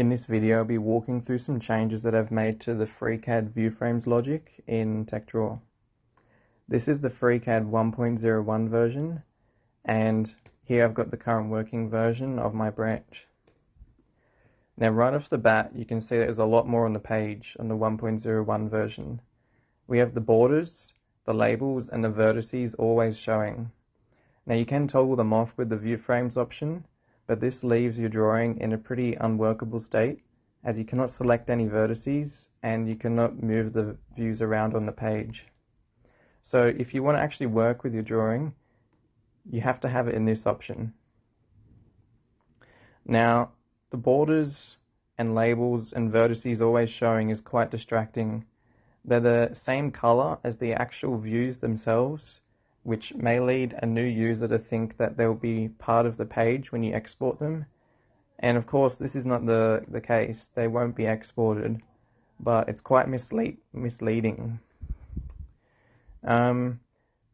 In this video, I'll be walking through some changes that I've made to the FreeCAD viewframes logic in TechDraw. This is the FreeCAD 1.01 version, and here I've got the current working version of my branch. Now right off the bat, you can see there's a lot more on the page on the 1.01 version. We have the borders, the labels, and the vertices always showing. Now you can toggle them off with the viewframes option, but this leaves your drawing in a pretty unworkable state, as you cannot select any vertices and you cannot move the views around on the page. So if you want to actually work with your drawing, you have to have it in this option. Now, the borders and labels and vertices always showing is quite distracting. They're the same color as the actual views themselves, which may lead a new user to think that they'll be part of the page when you export them. And of course, this is not the case. They won't be exported, but it's quite misleading. The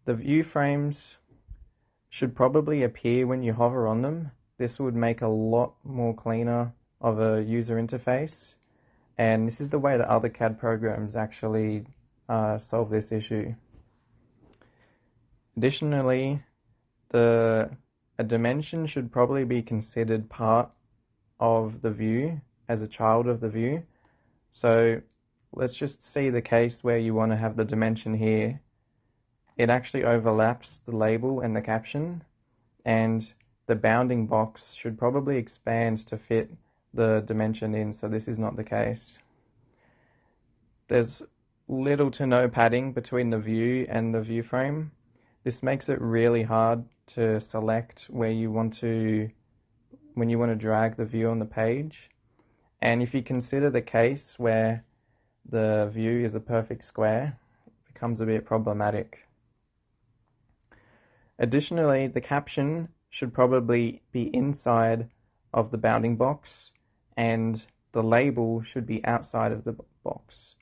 view frames should probably appear when you hover on them. This would make a lot more cleaner of a user interface. And this is the way that other CAD programs actually solve this issue. Additionally, a dimension should probably be considered part of the view as a child of the view. So let's just see the case where you want to have the dimension here. It actually overlaps the label and the caption, and the bounding box should probably expand to fit the dimension in, so this is not the case. There's little to no padding between the view and the view frame. This makes it really hard to select where you want to, when you want to drag the view on the page. And if you consider the case where the view is a perfect square, it becomes a bit problematic. Additionally, the caption should probably be inside of the bounding box, and the label should be outside of the box,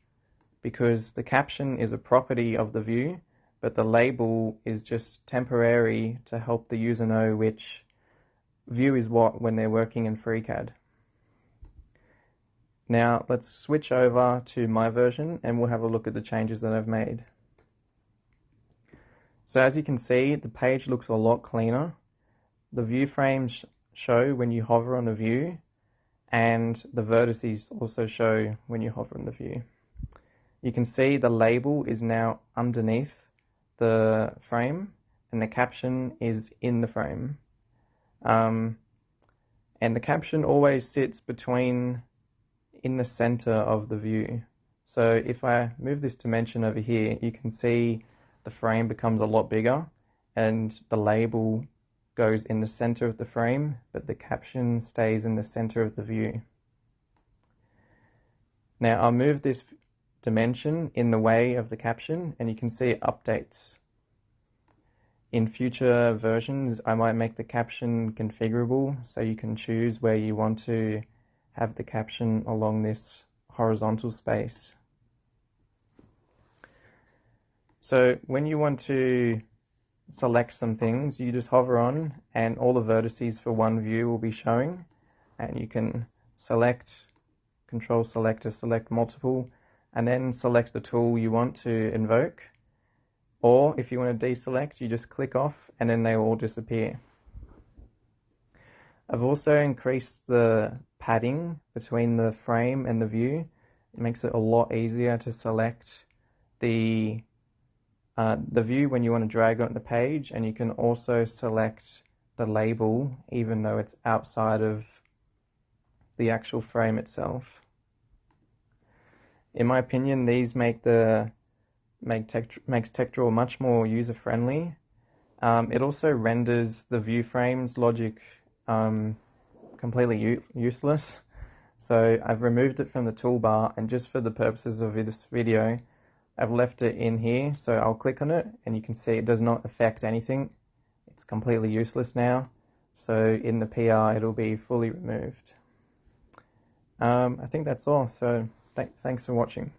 because the caption is a property of the view, but the label is just temporary to help the user know which view is what when they're working in FreeCAD. Now let's switch over to my version and we'll have a look at the changes that I've made. So as you can see, the page looks a lot cleaner. The view frames show when you hover on the view, and the vertices also show when you hover on the view. You can see the label is now underneath the frame and the caption is in the frame. And the caption always sits in the center of the view. So if I move this dimension over here, you can see the frame becomes a lot bigger and the label goes in the center of the frame, but the caption stays in the center of the view. Now I'll move this dimension in the way of the caption and you can see it updates. In future versions, I might make the caption configurable so you can choose where you want to have the caption along this horizontal space. So when you want to select some things, you just hover on and all the vertices for one view will be showing, and you can select, control select to select multiple, and then select the tool you want to invoke. Or if you want to deselect, you just click off and then they will all disappear. I've also increased the padding between the frame and the view. It makes it a lot easier to select the view when you want to drag it on the page, and you can also select the label even though it's outside of the actual frame itself. In my opinion, these makes TechDraw much more user-friendly. It also renders the view frames logic completely useless. So I've removed it from the toolbar, and just for the purposes of this video, I've left it in here. So I'll click on it and you can see it does not affect anything. It's completely useless now. So in the PR, it'll be fully removed. I think that's all. So thanks for watching.